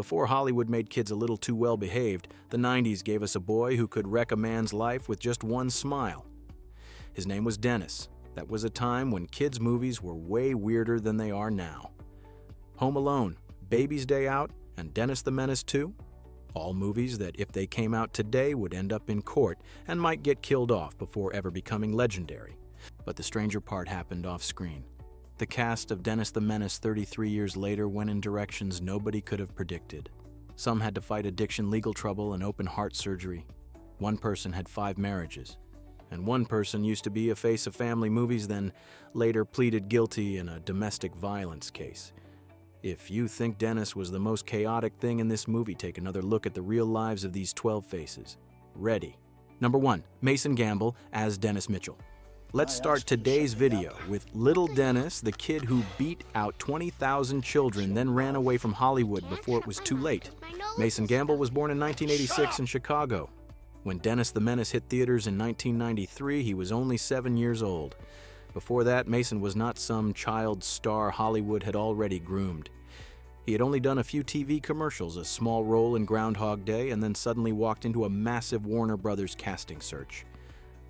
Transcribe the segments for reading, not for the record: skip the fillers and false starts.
Before Hollywood made kids a little too well behaved, the 90s gave us a boy who could wreck a man's life with just one smile. His name was Dennis. That was a time when kids' movies were way weirder than they are now. Home Alone, Baby's Day Out, and Dennis the Menace 2? All movies that, if they came out today, would end up in court and might get killed off before ever becoming legendary. But the stranger part happened off-screen. The cast of Dennis the Menace 33 years later went in directions nobody could have predicted. Some had to fight addiction, legal trouble, and open heart surgery. One person had 5 marriages. And one person used to be a face of family movies, then later pleaded guilty in a domestic violence case. If you think Dennis was the most chaotic thing in this movie, take another look at the real lives of these 12 faces. Ready. Number 1, Mason Gamble as Dennis Mitchell. Let's start today's video with little Dennis, the kid who beat out 20,000 children, then ran away from Hollywood before it was too late. Mason Gamble was born in 1986 in Chicago. When Dennis the Menace hit theaters in 1993, he was only 7 years old. Before that, Mason was not some child star Hollywood had already groomed. He had only done a few TV commercials, a small role in Groundhog Day, and then suddenly walked into a massive Warner Brothers casting search.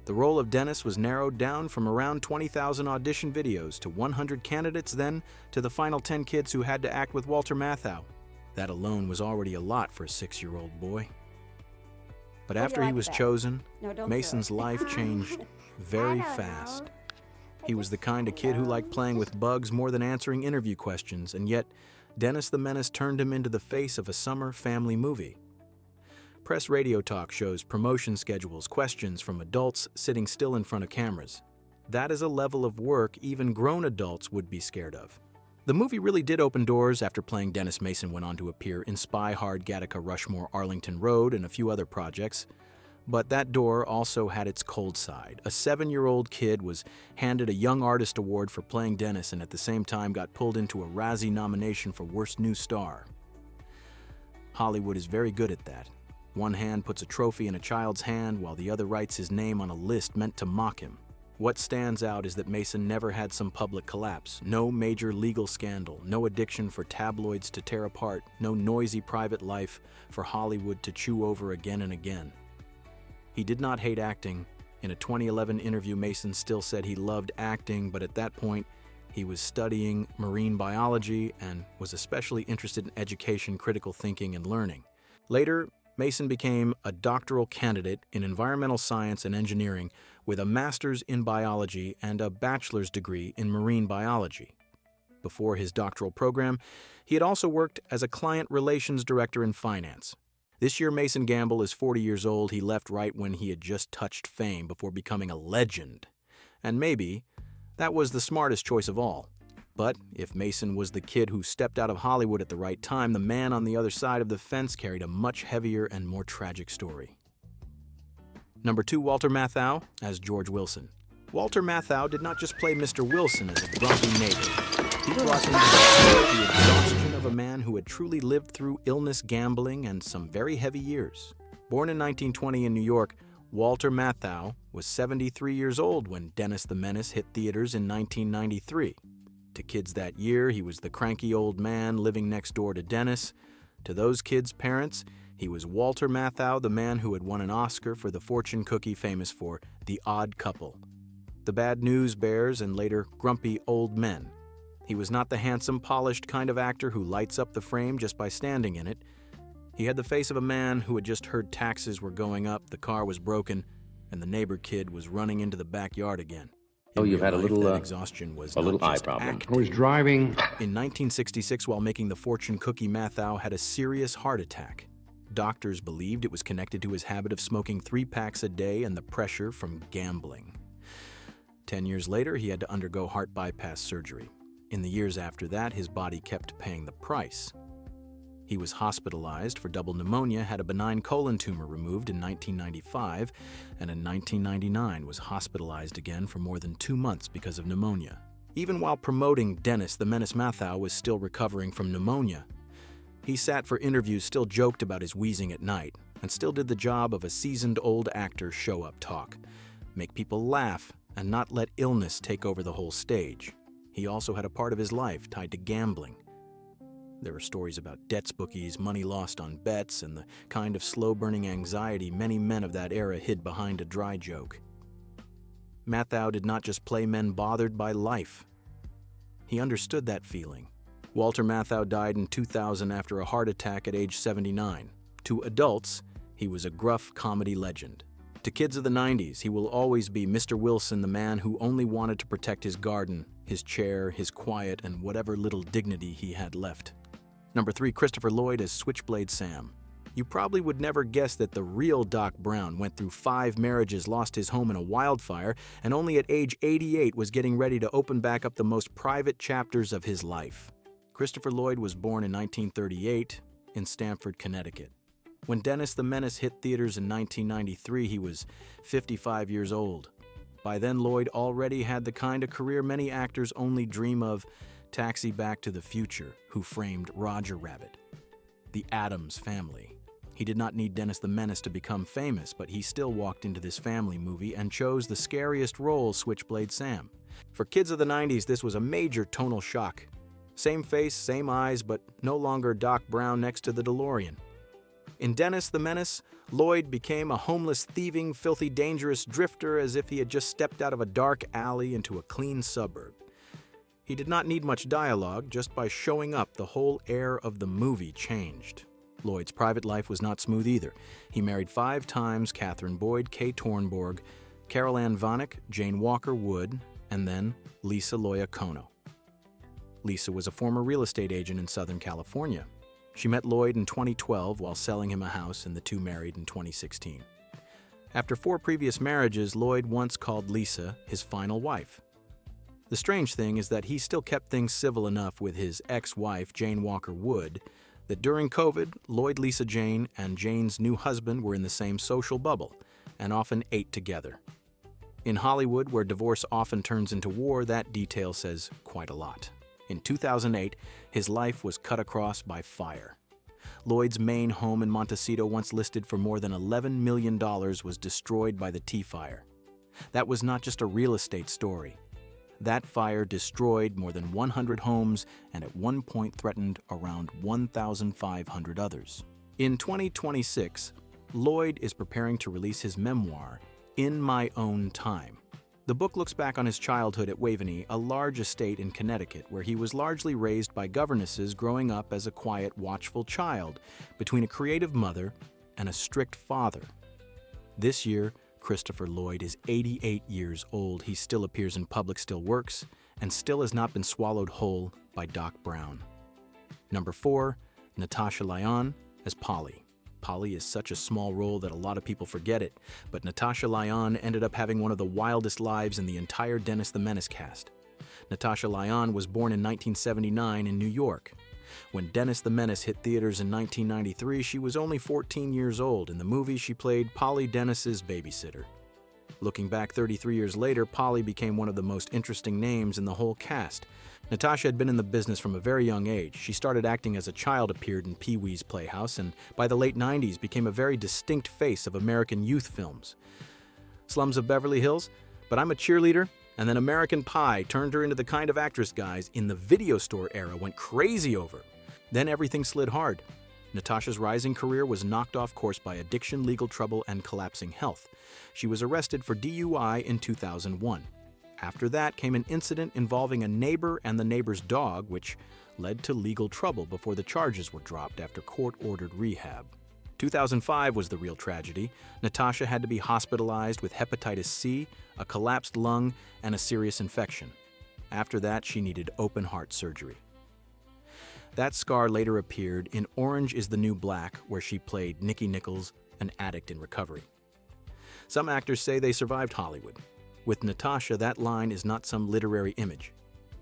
The role of Dennis was narrowed down from around 20,000 audition videos to 100 candidates, then to the final 10 kids who had to act with Walter Matthau. That alone was already a lot for a 6-year-old boy. But after he was chosen, Mason's life changed very fast. He was the kind of kid who liked playing with bugs more than answering interview questions, and yet Dennis the Menace turned him into the face of a summer family movie. Press radio talk shows, promotion schedules, questions from adults sitting still in front of cameras. That is a level of work even grown adults would be scared of. The movie really did open doors. After playing Dennis, Mason went on to appear in Spy Hard, Gattaca, Rushmore, Arlington Road, and a few other projects. But that door also had its cold side. A 7-year-old kid was handed a Young Artist Award for playing Dennis and at the same time got pulled into a Razzie nomination for Worst New Star. Hollywood is very good at that. One hand puts a trophy in a child's hand while the other writes his name on a list meant to mock him. What stands out is that Mason never had some public collapse, no major legal scandal, no addiction for tabloids to tear apart, no noisy private life for Hollywood to chew over again and again. He did not hate acting. In a 2011 interview, Mason still said he loved acting, but at that point, he was studying marine biology and was especially interested in education, critical thinking, and learning. Later, Mason became a doctoral candidate in environmental science and engineering with a master's in biology and a bachelor's degree in marine biology. Before his doctoral program, he had also worked as a client relations director in finance. This year, Mason Gamble is 40 years old. He left right when he had just touched fame before becoming a legend. And maybe that was the smartest choice of all. But if Mason was the kid who stepped out of Hollywood at the right time, the man on the other side of the fence carried a much heavier and more tragic story. Number 2, Walter Matthau as George Wilson. Walter Matthau did not just play Mr. Wilson as a grumpy neighbor. He brought into the exhaustion of a man who had truly lived through illness, gambling, and some very heavy years. Born in 1920 in New York, Walter Matthau was 73 years old when Dennis the Menace hit theaters in 1993. To kids that year, he was the cranky old man living next door to Dennis. To those kids' parents, he was Walter Matthau, the man who had won an Oscar for the fortune cookie famous for The Odd Couple. The Bad News Bears and later Grumpy Old Men. He was not the handsome, polished kind of actor who lights up the frame just by standing in it. He had the face of a man who had just heard taxes were going up, the car was broken, and the neighbor kid was running into the backyard again. Oh, you've had a little exhaustion was a little eye problem. Acting. I was driving. In 1966, while making the fortune cookie, Matthau had a serious heart attack. Doctors believed it was connected to his habit of smoking 3 packs a day and the pressure from gambling. 10 years later, he had to undergo heart bypass surgery. In the years after that, his body kept paying the price. He was hospitalized for double pneumonia, had a benign colon tumor removed in 1995, and in 1999 was hospitalized again for more than 2 months because of pneumonia. Even while promoting Dennis the Menace, Matthau was still recovering from pneumonia. He sat for interviews, still joked about his wheezing at night, and still did the job of a seasoned old actor show-up talk. Make people laugh and not let illness take over the whole stage. He also had a part of his life tied to gambling. There were stories about debts bookies, money lost on bets, and the kind of slow-burning anxiety many men of that era hid behind a dry joke. Matthau did not just play men bothered by life. He understood that feeling. Walter Matthau died in 2000 after a heart attack at age 79. To adults, he was a gruff comedy legend. To kids of the 90s, he will always be Mr. Wilson, the man who only wanted to protect his garden, his chair, his quiet, and whatever little dignity he had left. Number 3, Christopher Lloyd as Switchblade Sam. You probably would never guess that the real Doc Brown went through 5 marriages, lost his home in a wildfire, and only at age 88 was getting ready to open back up the most private chapters of his life. Christopher Lloyd was born in 1938 in Stamford, Connecticut. When Dennis the Menace hit theaters in 1993, he was 55 years old. By then, Lloyd already had the kind of career many actors only dream of: Taxi, Back to the Future, Who Framed Roger Rabbit, The Addams Family. He did not need Dennis the Menace to become famous, but he still walked into this family movie and chose the scariest role, Switchblade Sam. For kids of the 90s, this was a major tonal shock. Same face, same eyes, but no longer Doc Brown next to the DeLorean. In Dennis the Menace, Lloyd became a homeless, thieving, filthy, dangerous drifter as if he had just stepped out of a dark alley into a clean suburb. He did not need much dialogue. Just by showing up, the whole air of the movie changed. Lloyd's private life was not smooth either. He married 5 times: Catherine Boyd, Kay Tornborg, Carol Ann Vanek, Jane Walker Wood, and then Lisa Loyacono. Lisa was a former real estate agent in Southern California. She met Lloyd in 2012 while selling him a house, and the two married in 2016. After 4 previous marriages, Lloyd once called Lisa his final wife. The strange thing is that he still kept things civil enough with his ex-wife, Jane Walker Wood, that during COVID, Lloyd, Lisa Jane, and Jane's new husband were in the same social bubble and often ate together. In Hollywood, where divorce often turns into war, that detail says quite a lot. In 2008, his life was cut across by fire. Lloyd's main home in Montecito, once listed for more than $11 million, was destroyed by the T-fire. That was not just a real estate story. That fire destroyed more than 100 homes and at one point threatened around 1,500 others. In 2026, Lloyd is preparing to release his memoir, In My Own Time. The book looks back on his childhood at Waveney, a large estate in Connecticut, where he was largely raised by governesses, growing up as a quiet, watchful child between a creative mother and a strict father. This year, Christopher Lloyd is 88 years old. He still appears in public, still works, and still has not been swallowed whole by Doc Brown. Number 4, Natasha Lyonne as Polly. Polly is such a small role that a lot of people forget it, but Natasha Lyonne ended up having one of the wildest lives in the entire Dennis the Menace cast. Natasha Lyonne was born in 1979 in New York. When Dennis the Menace hit theaters in 1993, she was only 14 years old. In the movie, she played Polly Dennis's babysitter. Looking back 33 years later, Polly became one of the most interesting names in the whole cast. Natasha had been in the business from a very young age. She started acting as a child, appeared in Pee-wee's Playhouse, and by the late 90s became a very distinct face of American youth films. Slums of Beverly Hills, But I'm a Cheerleader, and then American Pie turned her into the kind of actress guys in the video store era went crazy over. Then everything slid hard. Natasha's rising career was knocked off course by addiction, legal trouble, and collapsing health. She was arrested for DUI in 2001. After that came an incident involving a neighbor and the neighbor's dog, which led to legal trouble before the charges were dropped after court-ordered rehab. 2005 was the real tragedy. Natasha had to be hospitalized with hepatitis C, a collapsed lung, and a serious infection. After that, she needed open-heart surgery. That scar later appeared in Orange is the New Black, where she played Nikki Nichols, an addict in recovery. Some actors say they survived Hollywood. With Natasha, that line is not some literary image.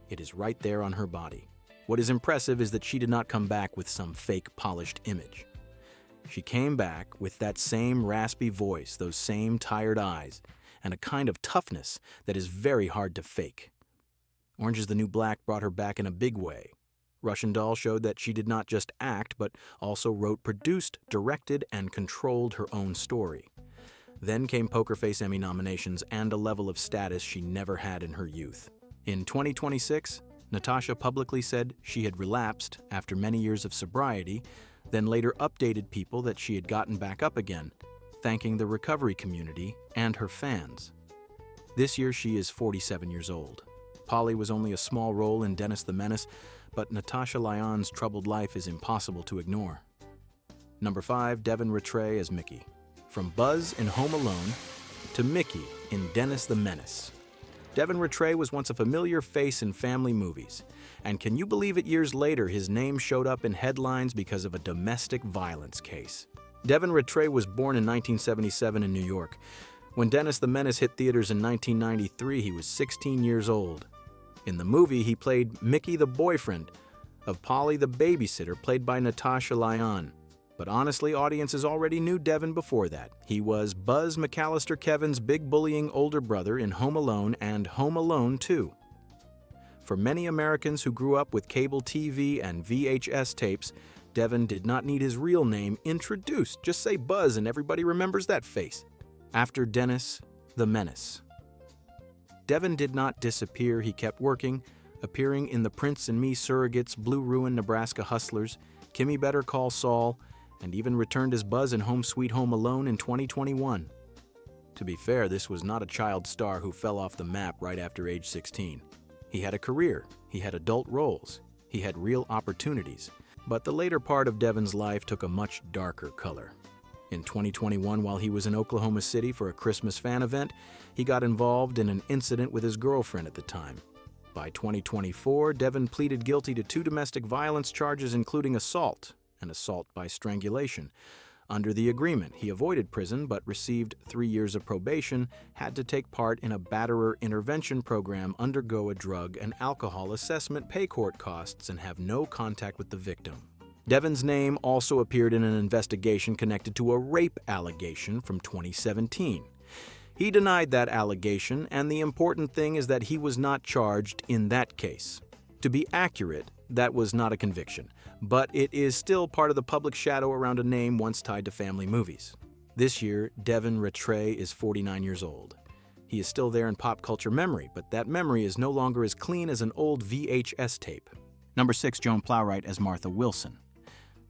It is right there on her body. What is impressive is that she did not come back with some fake, polished image. She came back with that same raspy voice, those same tired eyes, and a kind of toughness that is very hard to fake. Orange is the New Black brought her back in a big way. Russian Doll showed that she did not just act, but also wrote, produced, directed, and controlled her own story. Then came Poker Face Emmy nominations and a level of status she never had in her youth. In 2026, Natasha publicly said she had relapsed after many years of sobriety, then later updated people that she had gotten back up again, thanking the recovery community and her fans. This year she is 47 years old. Polly was only a small role in Dennis the Menace, but Natasha Lyonne's troubled life is impossible to ignore. Number 5, Devin Ratray as Mickey. From Buzz in Home Alone to Mickey in Dennis the Menace. Devin Ratray was once a familiar face in family movies, and can you believe it, years later his name showed up in headlines because of a domestic violence case. Devin Ratray was born in 1977 in New York. When Dennis the Menace hit theaters in 1993, he was 16 years old. In the movie, he played Mickey the boyfriend of Polly the babysitter, played by Natasha Lyonne. But honestly, audiences already knew Devin before that. He was Buzz McAllister Kevin's big bullying older brother in Home Alone and Home Alone 2. For many Americans who grew up with cable TV and VHS tapes, Devin did not need his real name introduced. Just say Buzz and everybody remembers that face. After Dennis the Menace. Devin did not disappear. He kept working, appearing in the Prince and Me Surrogates, Blue Ruin, Nebraska Hustlers, Kimmy Better Call Saul, and even returned as Buzz in Home Sweet Home Alone in 2021. To be fair, this was not a child star who fell off the map right after age 16. He had a career, he had adult roles, he had real opportunities, but the later part of Devin's life took a much darker color. In 2021, while he was in Oklahoma City for a Christmas fan event, he got involved in an incident with his girlfriend at the time. By 2024, Devin pleaded guilty to 2 domestic violence charges, including assault and assault by strangulation. Under the agreement, he avoided prison but received 3 years of probation, had to take part in a batterer intervention program, undergo a drug and alcohol assessment, pay court costs, and have no contact with the victim. Devin's name also appeared in an investigation connected to a rape allegation from 2017. He denied that allegation, and the important thing is that he was not charged in that case. To be accurate, that was not a conviction, but it is still part of the public shadow around a name once tied to family movies. This year, Devin Ratray is 49 years old. He is still there in pop culture memory, but that memory is no longer as clean as an old VHS tape. Number 6, Joan Plowright as Martha Wilson.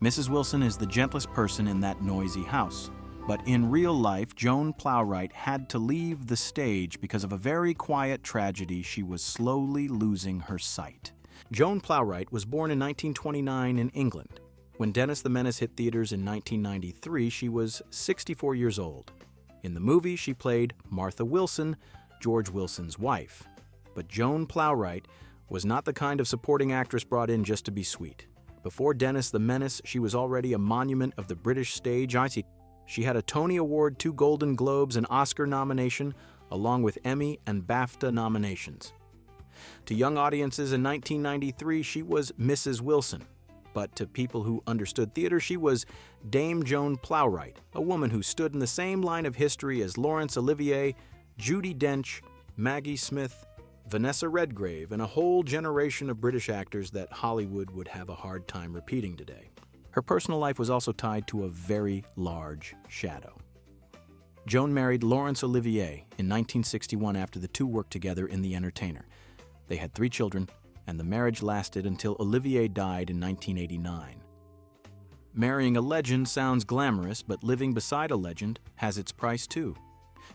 Mrs. Wilson is the gentlest person in that noisy house. But in real life, Joan Plowright had to leave the stage because of a very quiet tragedy. She was slowly losing her sight. Joan Plowright was born in 1929 in England. When Dennis the Menace hit theaters in 1993, she was 64 years old. In the movie, she played Martha Wilson, George Wilson's wife. But Joan Plowright was not the kind of supporting actress brought in just to be sweet. Before Dennis the Menace, she was already a monument of the British stage. She had a Tony Award, 2 Golden Globes, an Oscar nomination, along with Emmy and BAFTA nominations. To young audiences in 1993, she was Mrs. Wilson. But to people who understood theater, she was Dame Joan Plowright, a woman who stood in the same line of history as Laurence Olivier, Judi Dench, Maggie Smith, Vanessa Redgrave, and a whole generation of British actors that Hollywood would have a hard time repeating today. Her personal life was also tied to a very large shadow. Joan married Laurence Olivier in 1961 after the two worked together in The Entertainer. They had 3 children, and the marriage lasted until Olivier died in 1989. Marrying a legend sounds glamorous, but living beside a legend has its price too.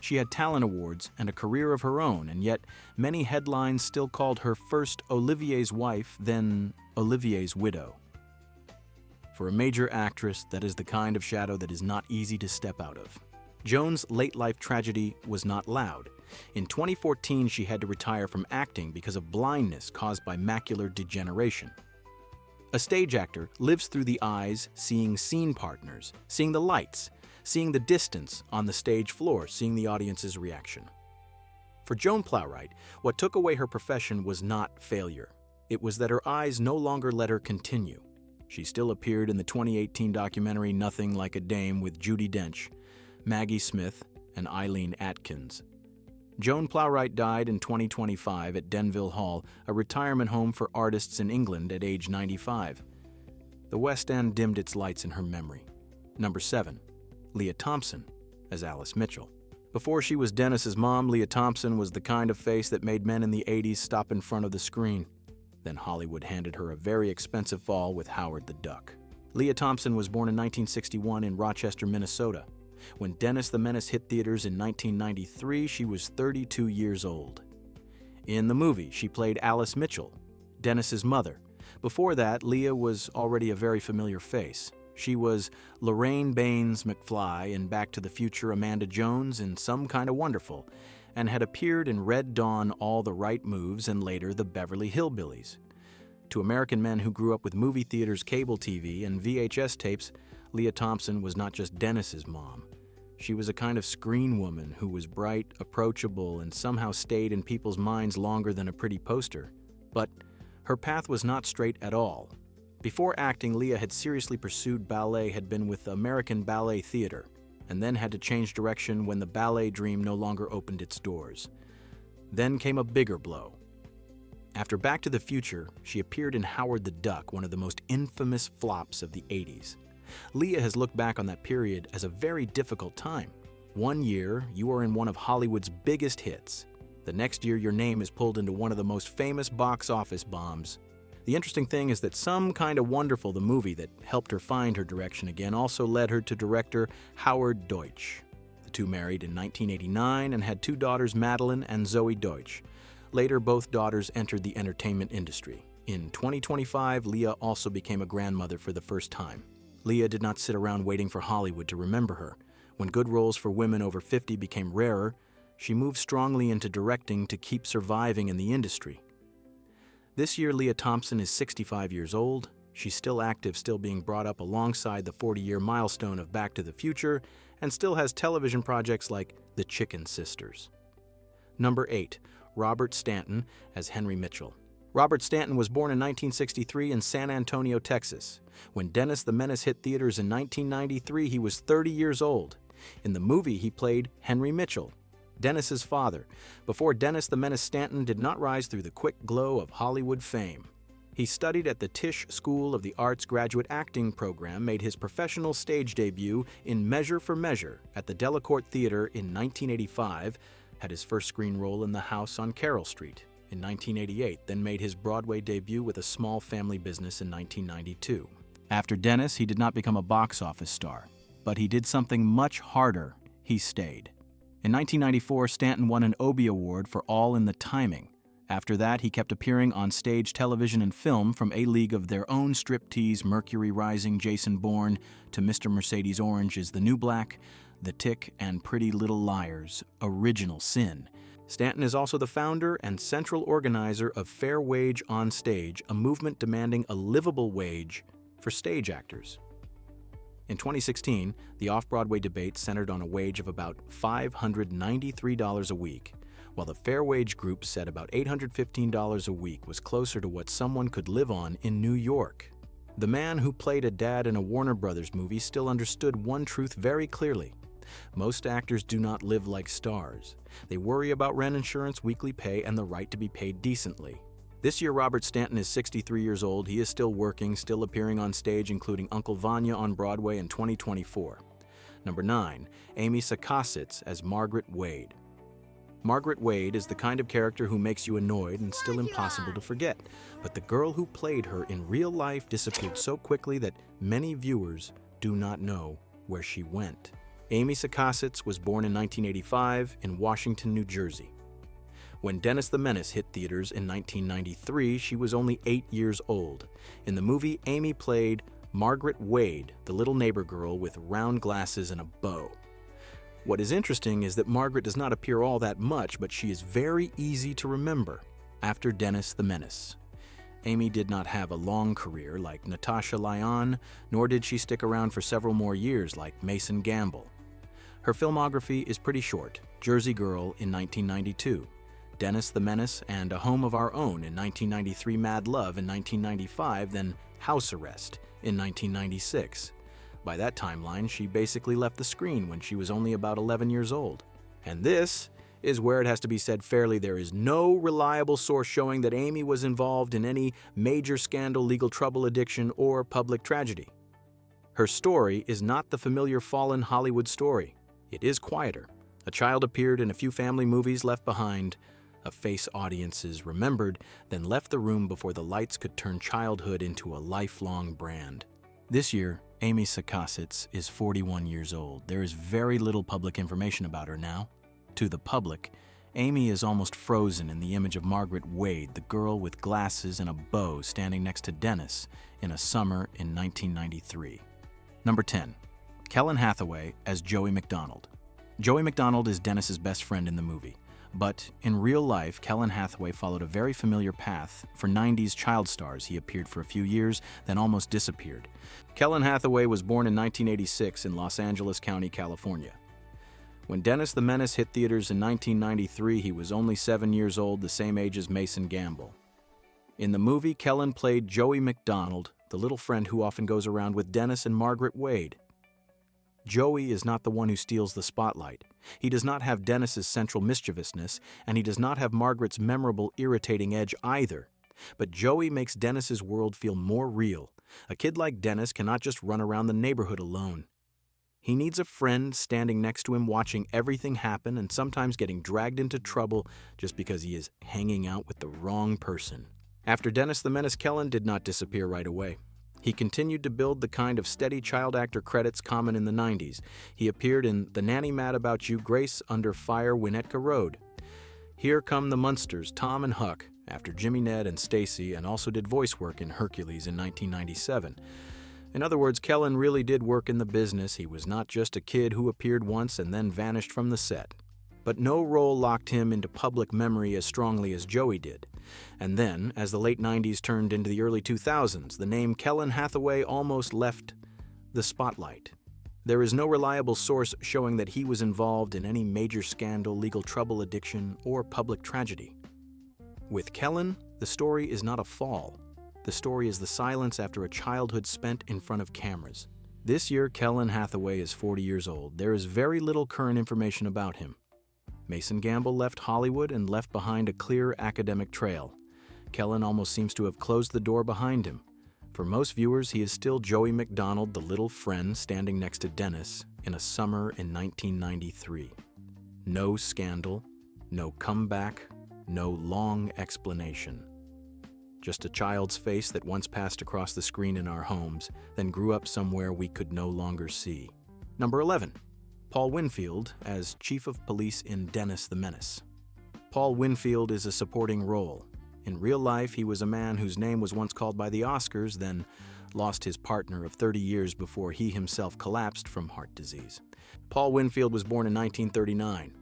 She had talent awards and a career of her own, and yet many headlines still called her first Olivier's wife, then Olivier's widow. For a major actress, that is the kind of shadow that is not easy to step out of. Joan's late-life tragedy was not loud. In 2014, she had to retire from acting because of blindness caused by macular degeneration. A stage actor lives through the eyes, seeing scene partners, seeing the lights, seeing the distance on the stage floor, seeing the audience's reaction. For Joan Plowright, what took away her profession was not failure. It was that her eyes no longer let her continue. She still appeared in the 2018 documentary Nothing Like a Dame with Judi Dench, Maggie Smith, and Eileen Atkins. Joan Plowright died in 2025 at Denville Hall, a retirement home for artists in England, at age 95. The West End dimmed its lights in her memory. Number 7. Lea Thompson as Alice Mitchell. Before she was Dennis's mom, Lea Thompson was the kind of face that made men in the 80s stop in front of the screen. Then Hollywood handed her a very expensive fall with Howard the Duck. Lea Thompson was born in 1961 in Rochester, Minnesota. When Dennis the Menace hit theaters in 1993, she was 32 years old. In the movie, she played Alice Mitchell, Dennis's mother. Before that, Lea was already a very familiar face. She was Lorraine Baines McFly in Back to the Future Amanda Jones in Some Kinda Wonderful, and had appeared in Red Dawn, All the Right Moves, and later The Beverly Hillbillies. To American men who grew up with movie theaters, cable TV, and VHS tapes, Lea Thompson was not just Dennis's mom. She was a kind of screen woman who was bright, approachable, and somehow stayed in people's minds longer than a pretty poster. But her path was not straight at all. Before acting, Lea had seriously pursued ballet, had been with American Ballet Theater, and then had to change direction when the ballet dream no longer opened its doors. Then came a bigger blow. After Back to the Future, she appeared in Howard the Duck, one of the most infamous flops of the 80s. Lea has looked back on that period as a very difficult time. One year, you are in one of Hollywood's biggest hits. The next year, your name is pulled into one of the most famous box office bombs. The interesting thing is that Some Kinda Wonderful, the movie that helped her find her direction again, also led her to director Howard Deutsch. The two married in 1989 and had two daughters, Madeline and Zoe Deutsch. Later, both daughters entered the entertainment industry. In 2025, Lea also became a grandmother for the first time. Lea did not sit around waiting for Hollywood to remember her. When good roles for women over 50 became rarer, she moved strongly into directing to keep surviving in the industry. This year, Lea Thompson is 65 years old. She's still active, still being brought up alongside the 40-year milestone of Back to the Future, and still has television projects like The Chicken Sisters. Number 8. Robert Stanton as Henry Mitchell. Robert Stanton was born in 1963 in San Antonio, Texas. When Dennis the Menace hit theaters in 1993, he was 30 years old. In the movie, he played Henry Mitchell, Dennis's father, before Dennis the Menace Stanton did not rise through the quick glow of Hollywood fame. He studied at the Tisch School of the Arts graduate acting program, made his professional stage debut in Measure for Measure at the Delacorte Theater in 1985, had his first screen role in The House on Carroll Street in 1988, then made his Broadway debut with A Small Family Business in 1992. After Dennis, he did not become a box office star, but he did something much harder. He stayed. In 1994, Stanton won an Obie Award for All in the Timing. After that, he kept appearing on stage, television, and film, from A League of Their Own, Striptease, Mercury Rising, Jason Bourne, to Mr. Mercedes Orange is the New Black, The Tick, and Pretty Little Liars, Original Sin. Stanton is also the founder and central organizer of Fair Wage on Stage, a movement demanding a livable wage for stage actors. In 2016, the off-Broadway debate centered on a wage of about $593 a week, while the Fair Wage group said about $815 a week was closer to what someone could live on in New York. The man who played a dad in a Warner Brothers movie still understood one truth very clearly. Most actors do not live like stars. They worry about rent insurance, weekly pay, and the right to be paid decently. This year, Robert Stanton is 63 years old. He is still working, still appearing on stage, including Uncle Vanya on Broadway in 2024. Number 9. Amy Sakasitz as Margaret Wade. Margaret Wade is the kind of character who makes you annoyed and still impossible to forget. But the girl who played her in real life disappeared so quickly that many viewers do not know where she went. Amy Sakasitz was born in 1985 in Washington, New Jersey. When Dennis the Menace hit theaters in 1993, she was only 8 years old. In the movie, Amy played Margaret Wade, the little neighbor girl with round glasses and a bow. What is interesting is that Margaret does not appear all that much, but she is very easy to remember after Dennis the Menace. Amy did not have a long career like Natasha Lyonne, nor did she stick around for several more years like Mason Gamble. Her filmography is pretty short: Jersey Girl in 1992, Dennis the Menace and A Home of Our Own in 1993, Mad Love in 1995, then House Arrest in 1996. By that timeline, she basically left the screen when she was only about 11 years old. And this is where it has to be said fairly: there is no reliable source showing that Amy was involved in any major scandal, legal trouble, addiction, or public tragedy. Her story is not the familiar fallen Hollywood story. It is quieter. A child appeared in a few family movies left behind, a face audiences remembered, then left the room before the lights could turn childhood into a lifelong brand. This year, Amy Sakasitz is 41 years old. There is very little public information about her now. To the public, Amy is almost frozen in the image of Margaret Wade, the girl with glasses and a bow standing next to Dennis in a summer in 1993. Number 10. Kellen Hathaway as Joey McDonald. Joey McDonald is Dennis's best friend in the movie. But in real life, Kellen Hathaway followed a very familiar path. For 90s child stars, he appeared for a few years, then almost disappeared. Kellen Hathaway was born in 1986 in Los Angeles County, California. When Dennis the Menace hit theaters in 1993, he was only 7 years old, the same age as Mason Gamble. In the movie, Kellen played Joey McDonald, the little friend who often goes around with Dennis and Margaret Wade. Joey is not the one who steals the spotlight. He does not have Dennis's central mischievousness, and he does not have Margaret's memorable, irritating edge either. But Joey makes Dennis's world feel more real. A kid like Dennis cannot just run around the neighborhood alone. He needs a friend standing next to him, watching everything happen and sometimes getting dragged into trouble just because he is hanging out with the wrong person. After Dennis the Menace, Kellen did not disappear right away. He continued to build the kind of steady child actor credits common in the 90s. He appeared in The Nanny Mad About You, Grace Under Fire, Winnetka Road. Here Come the Munsters, Tom and Huck, after Jimmy, Ned, and Stacy, and also did voice work in Hercules in 1997. In other words, Kellen really did work in the business. He was not just a kid who appeared once and then vanished from the set. But no role locked him into public memory as strongly as Joey did. And then, as the late 90s turned into the early 2000s, the name Kellen Hathaway almost left the spotlight. There is no reliable source showing that he was involved in any major scandal, legal trouble, addiction, or public tragedy. With Kellen, the story is not a fall. The story is the silence after a childhood spent in front of cameras. This year, Kellen Hathaway is 40 years old. There is very little current information about him. Mason Gamble left Hollywood and left behind a clear academic trail. Kellen almost seems to have closed the door behind him. For most viewers, he is still Joey McDonald, the little friend standing next to Dennis in a summer in 1993. No scandal, no comeback, no long explanation. Just a child's face that once passed across the screen in our homes, then grew up somewhere we could no longer see. Number 11. Paul Winfield as Chief of Police in Dennis the Menace. Paul Winfield is a supporting role. In real life, he was a man whose name was once called by the Oscars, then lost his partner of 30 years before he himself collapsed from heart disease. Paul Winfield was born in 1939.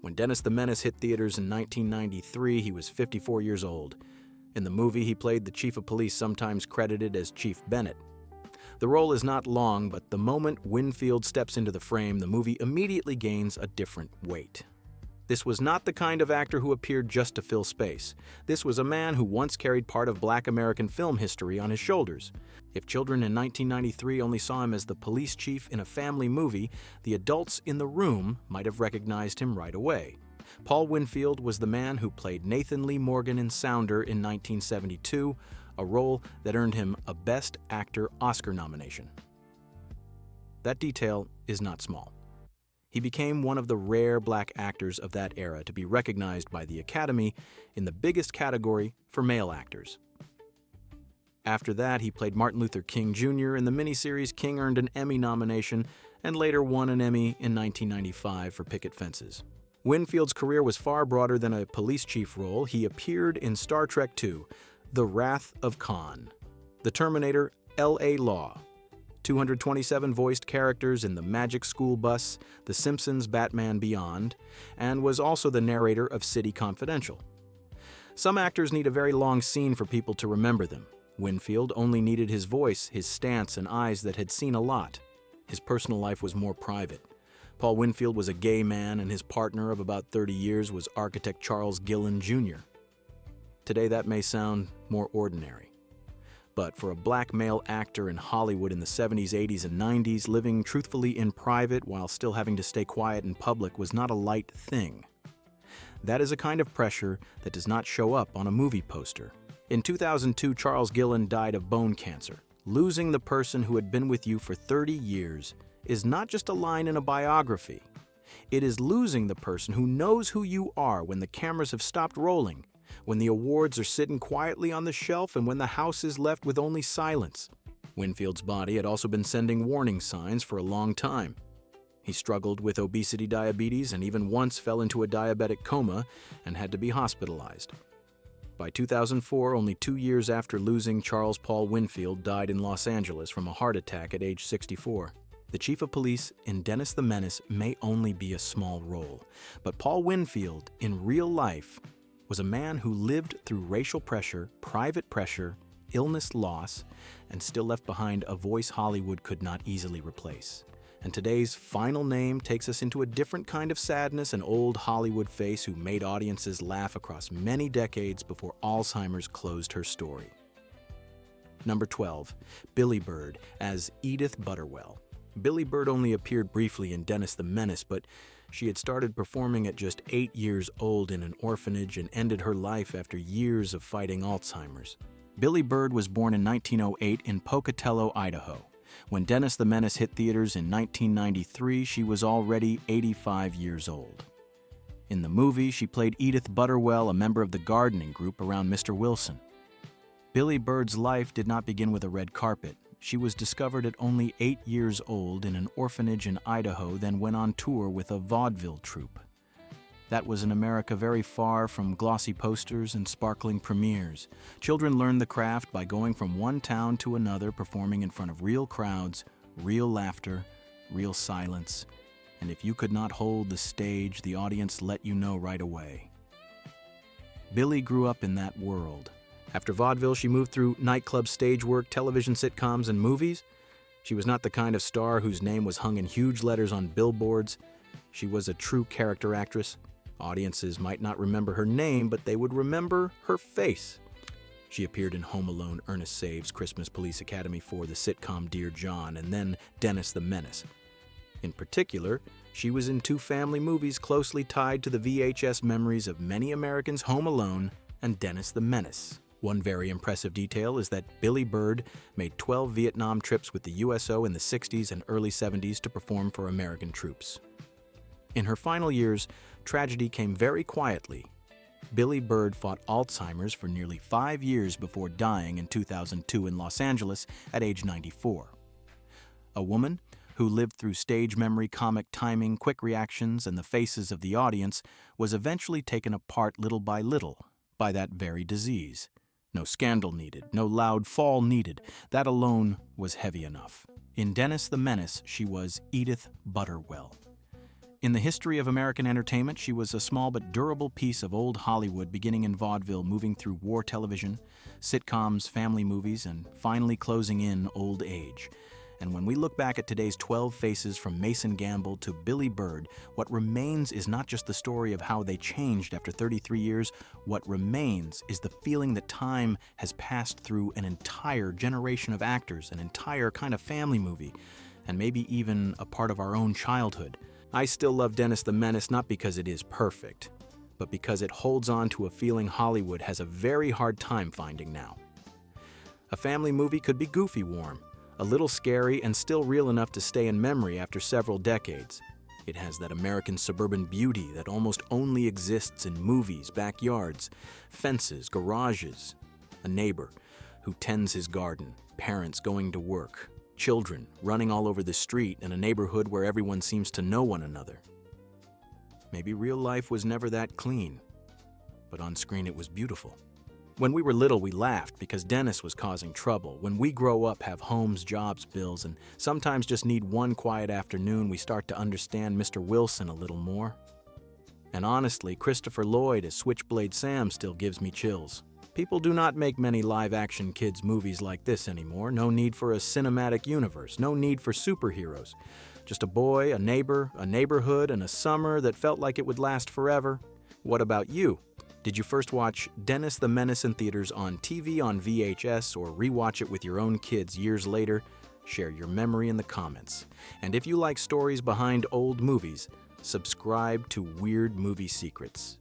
When Dennis the Menace hit theaters in 1993, he was 54 years old. In the movie, he played the chief of police, sometimes credited as Chief Bennett. The role is not long, but the moment Winfield steps into the frame, the movie immediately gains a different weight. This was not the kind of actor who appeared just to fill space. This was a man who once carried part of Black American film history on his shoulders. If children in 1993 only saw him as the police chief in a family movie, the adults in the room might have recognized him right away. Paul Winfield was the man who played Nathan Lee Morgan in Sounder in 1972, a role that earned him a Best Actor Oscar nomination. That detail is not small. He became one of the rare black actors of that era to be recognized by the Academy in the biggest category for male actors. After that, he played Martin Luther King Jr. in the miniseries King Earned an Emmy nomination and later won an Emmy in 1995 for Picket Fences. Winfield's career was far broader than a police chief role. He appeared in Star Trek II, The Wrath of Khan, The Terminator, L.A. Law, 227 voiced characters in The Magic School Bus, The Simpsons, Batman Beyond, and was also the narrator of City Confidential. Some actors need a very long scene for people to remember them. Winfield only needed his voice, his stance, and eyes that had seen a lot. His personal life was more private. Paul Winfield was a gay man, and his partner of about 30 years was architect Charles Gillen Jr. Today that may sound more ordinary. But for a black male actor in Hollywood in the 70s, 80s, and 90s, living truthfully in private while still having to stay quiet in public was not a light thing. That is a kind of pressure that does not show up on a movie poster. In 2002, Charles Gillen died of bone cancer. Losing the person who had been with you for 30 years is not just a line in a biography. It is losing the person who knows who you are when the cameras have stopped rolling, when the awards are sitting quietly on the shelf, and when the house is left with only silence. Winfield's body had also been sending warning signs for a long time. He struggled with obesity, diabetes, and even once fell into a diabetic coma and had to be hospitalized. By 2004, only 2 years after losing Charles Paul Winfield, died in Los Angeles from a heart attack at age 64. The chief of police in Dennis the Menace may only be a small role, but Paul Winfield, in real life, was a man who lived through racial pressure, private pressure, illness, loss, and still left behind a voice Hollywood could not easily replace. And today's final name takes us into a different kind of sadness, an old Hollywood face who made audiences laugh across many decades before Alzheimer's closed her story. Number 12, Billie Bird as Edith Butterwell. Billie Bird only appeared briefly in Dennis the Menace, but she had started performing at just 8 years old in an orphanage and ended her life after years of fighting Alzheimer's. Billie Bird was born in 1908 in Pocatello, Idaho. When Dennis the Menace hit theaters in 1993, she was already 85 years old. In the movie, she played Edith Butterwell, a member of the gardening group around Mr. Wilson. Billie Bird's life did not begin with a red carpet. She was discovered at only 8 years old in an orphanage in Idaho, then went on tour with a vaudeville troupe. That was in America very far from glossy posters and sparkling premieres. Children learned the craft by going from one town to another, performing in front of real crowds, real laughter, real silence. And if you could not hold the stage, the audience let you know right away. Billie grew up in that world. After vaudeville, she moved through nightclub stage work, television sitcoms, and movies. She was not the kind of star whose name was hung in huge letters on billboards. She was a true character actress. Audiences might not remember her name, but they would remember her face. She appeared in Home Alone, Ernest Saves, Christmas Police Academy 4, the sitcom Dear John, and then Dennis the Menace. In particular, she was in 2 family movies closely tied to the VHS memories of many Americans, Home Alone and Dennis the Menace. One very impressive detail is that Billie Bird made 12 Vietnam trips with the USO in the 60s and early 70s to perform for American troops. In her final years, tragedy came very quietly. Billie Bird fought Alzheimer's for nearly 5 years before dying in 2002 in Los Angeles at age 94. A woman who lived through stage memory, comic timing, quick reactions, and the faces of the audience was eventually taken apart little by little by that very disease. No scandal needed, no loud fall needed. That alone was heavy enough. In Dennis the Menace, she was Edith Butterwell. In the history of American entertainment, she was a small but durable piece of old Hollywood, beginning in vaudeville, moving through war television, sitcoms, family movies, and finally closing in old age. And when we look back at today's 12 faces from Mason Gamble to Billie Bird, what remains is not just the story of how they changed after 33 years. What remains is the feeling that time has passed through an entire generation of actors, an entire kind of family movie, and maybe even a part of our own childhood. I still love Dennis the Menace not because it is perfect, but because it holds on to a feeling Hollywood has a very hard time finding now. A family movie could be goofy warm, a little scary, and still real enough to stay in memory after several decades. It has that American suburban beauty that almost only exists in movies, backyards, fences, garages, a neighbor who tends his garden, parents going to work, children running all over the street, in a neighborhood where everyone seems to know one another. Maybe real life was never that clean, but on screen it was beautiful. When we were little, we laughed because Dennis was causing trouble. When we grow up, have homes, jobs, bills, and sometimes just need one quiet afternoon, we start to understand Mr. Wilson a little more. And honestly, Christopher Lloyd as Switchblade Sam still gives me chills. People do not make many live-action kids' movies like this anymore. No need for a cinematic universe. No need for superheroes. Just a boy, a neighbor, a neighborhood, and a summer that felt like it would last forever. What about you? Did you first watch Dennis the Menace in theaters on TV, on VHS, or rewatch it with your own kids years later? Share your memory in the comments. And if you like stories behind old movies, subscribe to Weird Movie Secrets.